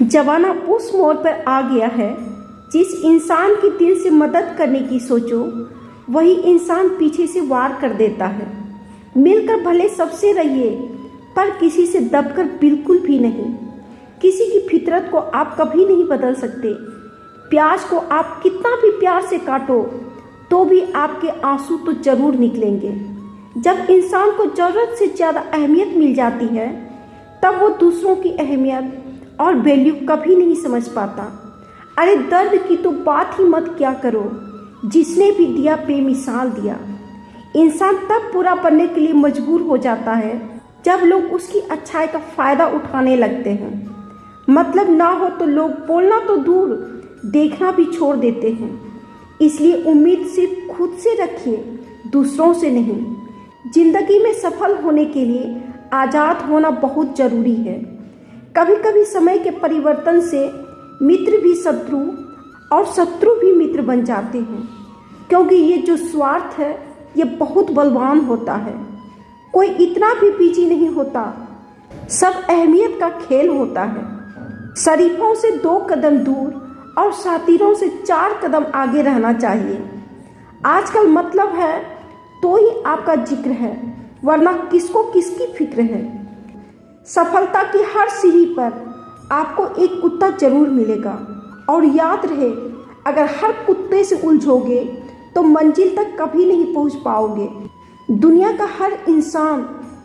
जमाना उस मोड़ पर आ गया है, जिस इंसान की दिल से मदद करने की सोचो वही इंसान पीछे से वार कर देता है। मिलकर भले सबसे रहिए, पर किसी से दबकर बिल्कुल भी नहीं। किसी की फितरत को आप कभी नहीं बदल सकते। प्याज को आप कितना भी प्यार से काटो तो भी आपके आंसू तो जरूर निकलेंगे। जब इंसान को ज़रूरत से ज़्यादा अहमियत मिल जाती है, तब वो दूसरों की अहमियत और वैल्यू कभी नहीं समझ पाता। अरे दर्द की तो बात ही मत क्या करो, जिसने भी दिया बेमिसाल दिया। इंसान तब बुरा बनने के लिए मजबूर हो जाता है जब लोग उसकी अच्छाई का फ़ायदा उठाने लगते हैं। मतलब ना हो तो लोग बोलना तो दूर, देखना भी छोड़ देते हैं। इसलिए उम्मीद सिर्फ खुद से रखिए, दूसरों से नहीं। जिंदगी में सफल होने के लिए आज़ाद होना बहुत ज़रूरी है। कभी कभी समय के परिवर्तन से मित्र भी शत्रु और शत्रु भी मित्र बन जाते हैं, क्योंकि ये जो स्वार्थ है ये बहुत बलवान होता है। कोई इतना भी पीछे नहीं होता, सब अहमियत का खेल होता है। शरीफों से 2 कदम दूर और शातिरों से 4 कदम आगे रहना चाहिए। आजकल मतलब है तो ही आपका जिक्र है, वरना किसको किसकी फिक्र है। सफलता की हर सीढ़ी पर आपको एक कुत्ता जरूर मिलेगा, और याद रहे, अगर हर कुत्ते से उलझोगे तो मंजिल तक कभी नहीं पहुंच पाओगे। दुनिया का हर इंसान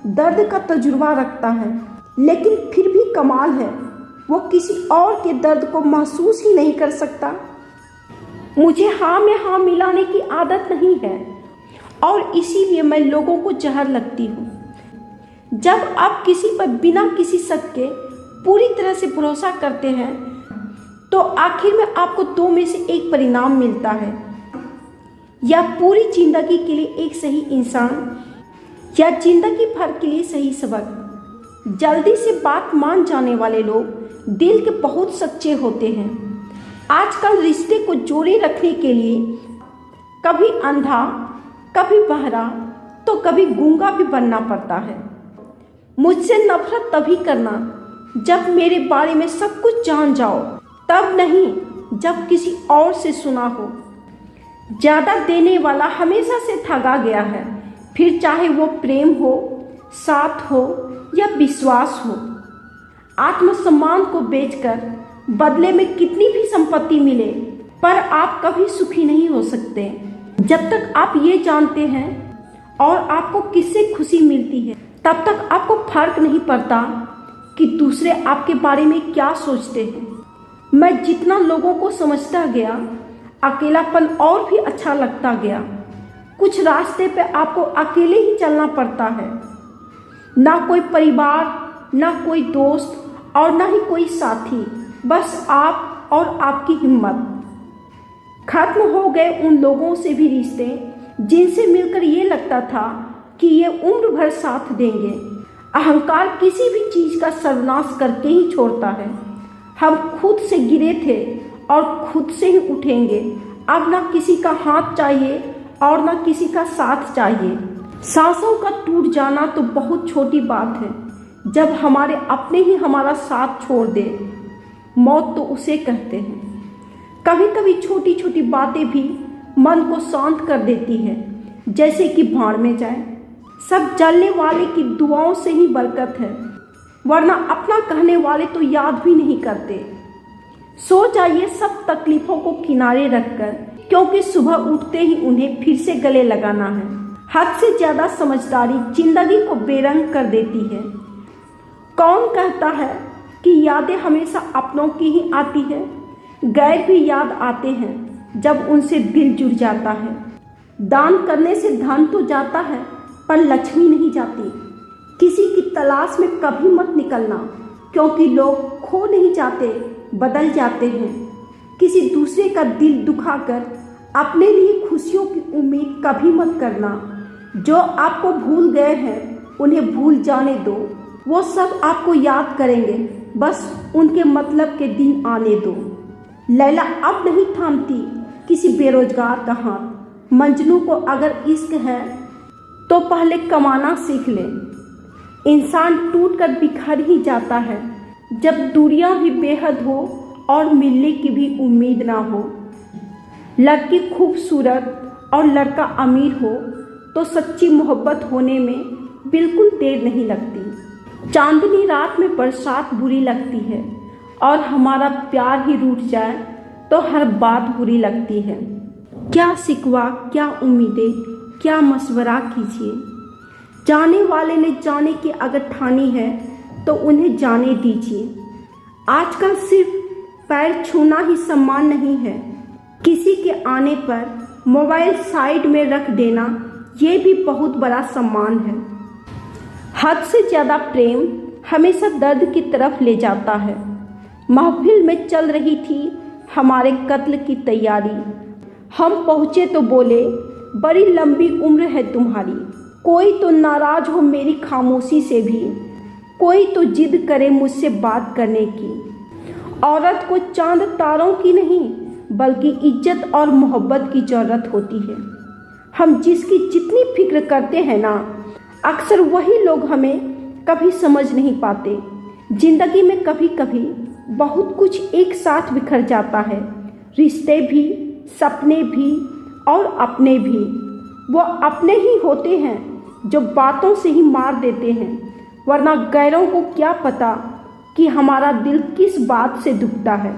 दर्द का तजुर्बा रखता है, लेकिन फिर भी कमाल है, वो किसी और के दर्द को महसूस ही नहीं कर सकता। मुझे हाँ में हाँ मिलाने की आदत नहीं है, और इसीलिए मैं लोगों को जहर लगती हूँ। जब आप किसी पर बिना किसी शक के पूरी तरह से भरोसा करते हैं, तो आखिर में आपको 2 में से एक परिणाम मिलता है, या पूरी जिंदगी के लिए एक सही इंसान, या जिंदगी भर के लिए सही सबक। जल्दी से बात मान जाने वाले लोग दिल के बहुत सच्चे होते हैं। आजकल रिश्ते को जोड़े रखने के लिए कभी अंधा, कभी बहरा, तो कभी गूंगा भी बनना पड़ता है। मुझसे नफरत तभी करना जब मेरे बारे में सब कुछ जान जाओ, तब नहीं जब किसी और से सुना हो। ज़्यादा देने वाला हमेशा से ठगा गया है, फिर चाहे वो प्रेम हो, साथ हो या विश्वास हो। आत्मसम्मान को बेचकर बदले में कितनी भी संपत्ति मिले, पर आप कभी सुखी नहीं हो सकते जब तक आप ये जानते हैं और आपको किससे खुशी मिलती है। तब तक आपको फर्क नहीं पड़ता कि दूसरे आपके बारे में क्या सोचते हैं। मैं जितना लोगों को समझता गया, अकेलापन और भी अच्छा लगता गया। कुछ रास्ते पे आपको अकेले ही चलना पड़ता है, ना कोई परिवार, ना कोई दोस्त और ना ही कोई साथी, बस आप और आपकी हिम्मत। खत्म हो गए उन लोगों से भी रिश्ते जिनसे मिलकर ये लगता था कि ये उम्र भर साथ देंगे। अहंकार किसी भी चीज़ का सर्वनाश करके ही छोड़ता है। हम खुद से गिरे थे और खुद से ही उठेंगे। अब ना किसी का हाथ चाहिए और ना किसी का साथ चाहिए। सांसों का टूट जाना तो बहुत छोटी बात है, जब हमारे अपने ही हमारा साथ छोड़ दे। मौत तो उसे कहते हैं। कभी कभी छोटी छोटी बातें भी मन को शांत कर देती है, जैसे कि भाड़ में जाए। सब जलने वाले की दुआओं से ही बरकत है, वरना अपना कहने वाले तो याद भी नहीं करते। सो जाइए सब तकलीफों को किनारे रखकर, क्योंकि सुबह उठते ही उन्हें फिर से गले लगाना है। हद से ज़्यादा समझदारी जिंदगी को बेरंग कर देती है। कौन कहता है कि यादें हमेशा अपनों की ही आती है? गैर भी याद आते हैं जब उनसे दिल जुड़ जाता है। दान करने से धन तो जाता है, पर लक्ष्मी नहीं जाती। किसी की तलाश में कभी मत निकलना, क्योंकि लोग खो नहीं जाते, बदल जाते हैं। किसी दूसरे का दिल दुखाकर अपने लिए खुशियों की उम्मीद कभी मत करना। जो आपको भूल गए हैं उन्हें भूल जाने दो, वो सब आपको याद करेंगे, बस उनके मतलब के दिन आने दो। लैला अब नहीं थामती किसी बेरोजगार का हाथ। मजनू को अगर इश्क है तो पहले कमाना सीख ले। इंसान टूट कर बिखर ही जाता है, जब दूरियां भी बेहद हो और मिलने की भी उम्मीद ना हो। लड़की खूबसूरत और लड़का अमीर हो तो सच्ची मोहब्बत होने में बिल्कुल देर नहीं लगती। चांदनी रात में बरसात बुरी लगती है और हमारा प्यार ही रूठ जाए तो हर बात बुरी लगती है। क्या सिकवा, क्या उम्मीदें, क्या मशवरा कीजिए। जाने वाले ने जाने की अगर ठानी है तो उन्हें जाने दीजिए। आजकल सिर्फ पैर छूना ही सम्मान नहीं है, किसी के आने पर मोबाइल साइड में रख देना ये भी बहुत बड़ा सम्मान है। हद से ज़्यादा प्रेम हमेशा दर्द की तरफ ले जाता है। महफिल में चल रही थी हमारे कत्ल की तैयारी। हम पहुँचे तो बोले, बड़ी लंबी उम्र है तुम्हारी। कोई तो नाराज हो मेरी खामोशी से भी, कोई तो जिद करे मुझसे बात करने की। औरत को चांद तारों की नहीं बल्कि इज्जत और मोहब्बत की ज़रूरत होती है। हम जिसकी जितनी फिक्र करते हैं ना, अक्सर वही लोग हमें कभी समझ नहीं पाते। जिंदगी में कभी कभी बहुत कुछ एक साथ बिखर जाता है, रिश्ते भी, सपने भी और अपने भी। वो अपने ही होते हैं जो बातों से ही मार देते हैं, वरना गैरों को क्या पता कि हमारा दिल किस बात से दुखता है।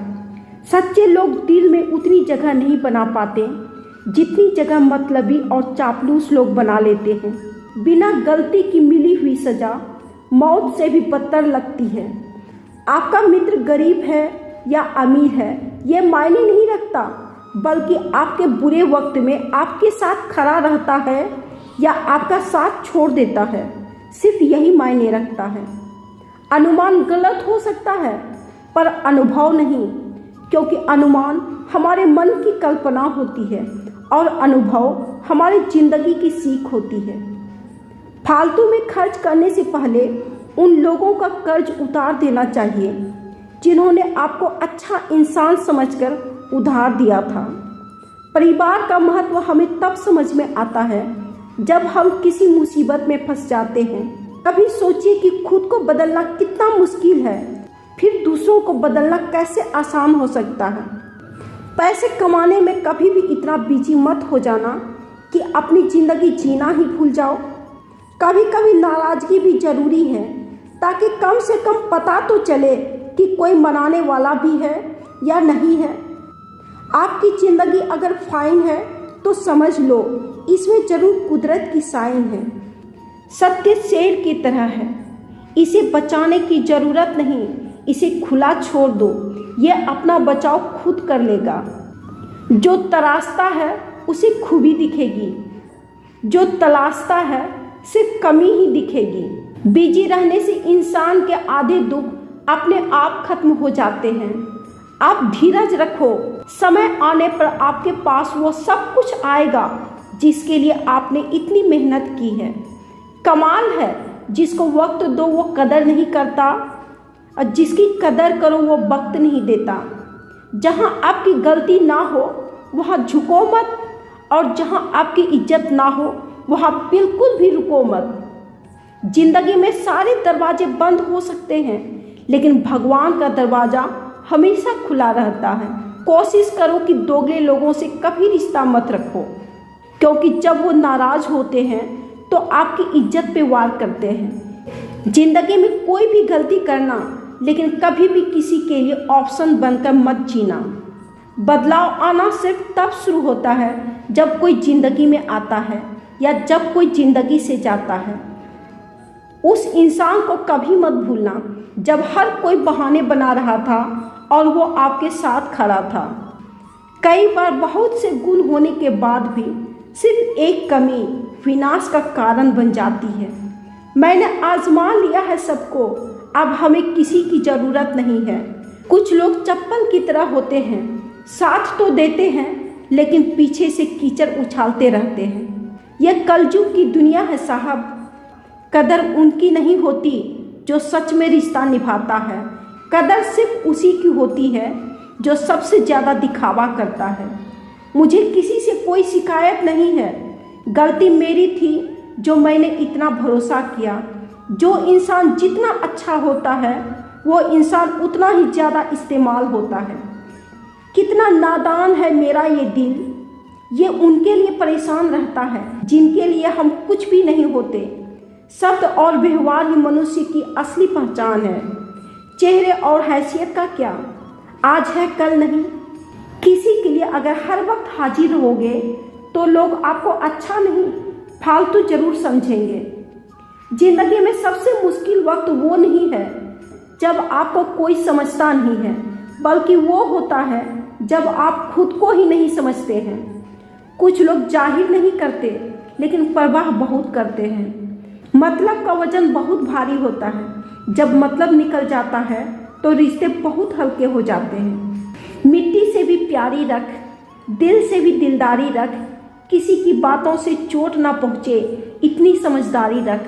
सच्चे लोग दिल में उतनी जगह नहीं बना पाते जितनी जगह मतलबी और चापलूस लोग बना लेते हैं। बिना गलती की मिली हुई सज़ा मौत से भी बदतर लगती है। आपका मित्र गरीब है या अमीर है ये मायने नहीं रखता, बल्कि आपके बुरे वक्त में आपके साथ खड़ा रहता है या आपका साथ छोड़ देता है, सिर्फ यही मायने रखता है। अनुमान गलत हो सकता है पर अनुभव नहीं, क्योंकि अनुमान हमारे मन की कल्पना होती है और अनुभव हमारी जिंदगी की सीख होती है। फालतू में खर्च करने से पहले उन लोगों का कर्ज उतार देना चाहिए जिन्होंने आपको अच्छा इंसान समझकर उधार दिया था। परिवार का महत्व हमें तब समझ में आता है जब हम किसी मुसीबत में फंस जाते हैं। कभी सोचिए कि खुद को बदलना कितना मुश्किल है, फिर दूसरों को बदलना कैसे आसान हो सकता है। पैसे कमाने में कभी भी इतना बिजी मत हो जाना कि अपनी ज़िंदगी जीना ही भूल जाओ। कभी कभी नाराज़गी भी ज़रूरी है, ताकि कम से कम पता तो चले कि कोई मनाने वाला भी है या नहीं है। आपकी ज़िंदगी अगर फाइन है तो समझ लो इसमें जरूर कुदरत की साइन है। सत्य शेर की तरह है, इसे बचाने की ज़रूरत नहीं, इसे खुला छोड़ दो, ये अपना बचाव खुद कर लेगा। जो तराशता है उसे खूबी दिखेगी, जो तलाशता है सिर्फ कमी ही दिखेगी। बिजी रहने से इंसान के आधे दुख अपने आप खत्म हो जाते हैं। आप धीरज रखो, समय आने पर आपके पास वो सब कुछ आएगा जिसके लिए आपने इतनी मेहनत की है। कमाल है जिसको वक्त दो वो कदर नहीं करता, और जिसकी कदर करो वो वक्त नहीं देता। जहाँ आपकी गलती ना हो वहाँ झुको मत, और जहाँ आपकी इज्जत ना हो वहाँ बिल्कुल भी रुको मत। जिंदगी में सारे दरवाजे बंद हो सकते हैं, लेकिन भगवान का दरवाज़ा हमेशा खुला रहता है। कोशिश करो कि दोगले लोगों से कभी रिश्ता मत रखो, क्योंकि जब वो नाराज़ होते हैं तो आपकी इज्जत पे वार करते हैं। जिंदगी में कोई भी गलती करना, लेकिन कभी भी किसी के लिए ऑप्शन बनकर मत जीना। बदलाव आना सिर्फ तब शुरू होता है जब कोई ज़िंदगी में आता है या जब कोई ज़िंदगी से जाता है। उस इंसान को कभी मत भूलना जब हर कोई बहाने बना रहा था और वो आपके साथ खड़ा था। कई बार बहुत से गुण होने के बाद भी सिर्फ एक कमी विनाश का कारण बन जाती है। मैंने आजमा लिया है सबको, अब हमें किसी की ज़रूरत नहीं है। कुछ लोग चप्पल की तरह होते हैं, साथ तो देते हैं लेकिन पीछे से कीचड़ उछालते रहते हैं। यह कलयुग की दुनिया है साहब। कदर उनकी नहीं होती जो सच में रिश्ता निभाता है, कदर सिर्फ उसी की होती है जो सबसे ज़्यादा दिखावा करता है। मुझे किसी से कोई शिकायत नहीं है, गलती मेरी थी जो मैंने इतना भरोसा किया। जो इंसान जितना अच्छा होता है वो इंसान उतना ही ज़्यादा इस्तेमाल होता है। कितना नादान है मेरा ये दिल, ये उनके लिए परेशान रहता है जिनके लिए हम कुछ भी नहीं होते। शब्द और व्यवहार ही मनुष्य की असली पहचान है। चेहरे और हैसियत का क्या, आज है कल नहीं। किसी के लिए अगर हर वक्त हाजिर रहोगे तो लोग आपको अच्छा नहीं, फालतू जरूर समझेंगे। जिंदगी में सबसे मुश्किल वक्त वो नहीं है जब आपको कोई समझता नहीं है, बल्कि वो होता है जब आप खुद को ही नहीं समझते हैं। कुछ लोग जाहिर नहीं करते लेकिन परवाह बहुत करते हैं। मतलब का वजन बहुत भारी होता है, जब मतलब निकल जाता है तो रिश्ते बहुत हल्के हो जाते हैं। मिट्टी से भी प्यारी रख, दिल से भी दिलदारी रख, किसी की बातों से चोट ना पहुँचे इतनी समझदारी रख।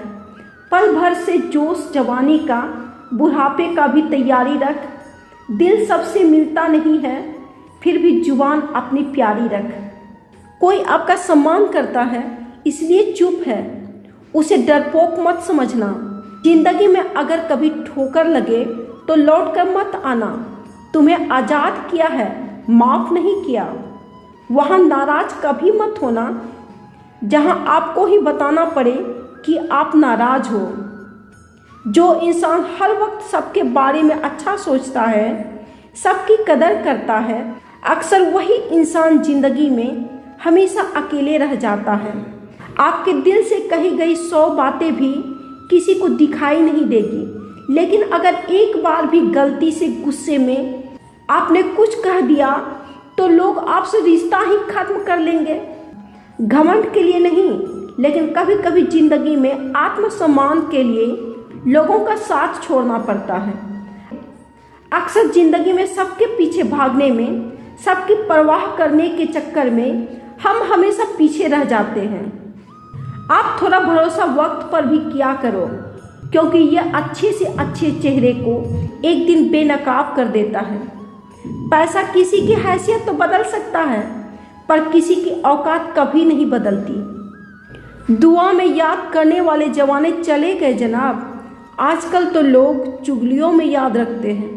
पल भर से जोश जवानी का, बुढ़ापे का भी तैयारी रख। दिल सबसे मिलता नहीं है, फिर भी जुबान अपनी प्यारी रख। कोई आपका सम्मान करता है इसलिए चुप है, उसे डरपोक मत समझना। जिंदगी में अगर कभी ठोकर लगे तो लौट कर मत आना। तुम्हें आज़ाद किया है, माफ़ नहीं किया। वहाँ नाराज कभी मत होना जहाँ आपको ही बताना पड़े कि आप नाराज हो। जो इंसान हर वक्त सबके बारे में अच्छा सोचता है, सबकी कदर करता है, अक्सर वही इंसान जिंदगी में हमेशा अकेले रह जाता है। आपके दिल से कही गई 100 बातें भी किसी को दिखाई नहीं देगी, लेकिन अगर एक बार भी गलती से गुस्से में आपने कुछ कह दिया तो लोग आपसे रिश्ता ही खत्म कर लेंगे। घमंड के लिए नहीं, लेकिन कभी कभी जिंदगी में आत्मसम्मान के लिए लोगों का साथ छोड़ना पड़ता है। अक्सर जिंदगी में सबके पीछे भागने में, सबकी परवाह करने के चक्कर में हम हमेशा पीछे रह जाते हैं। आप थोड़ा भरोसा वक्त पर भी किया करो, क्योंकि यह अच्छे से अच्छे चेहरे को एक दिन बेनकाब कर देता है। पैसा किसी की हैसियत तो बदल सकता है, पर किसी की औकात कभी नहीं बदलती। दुआ में याद करने वाले जमाने चले गए जनाब, आजकल तो लोग चुगलियों में याद रखते हैं।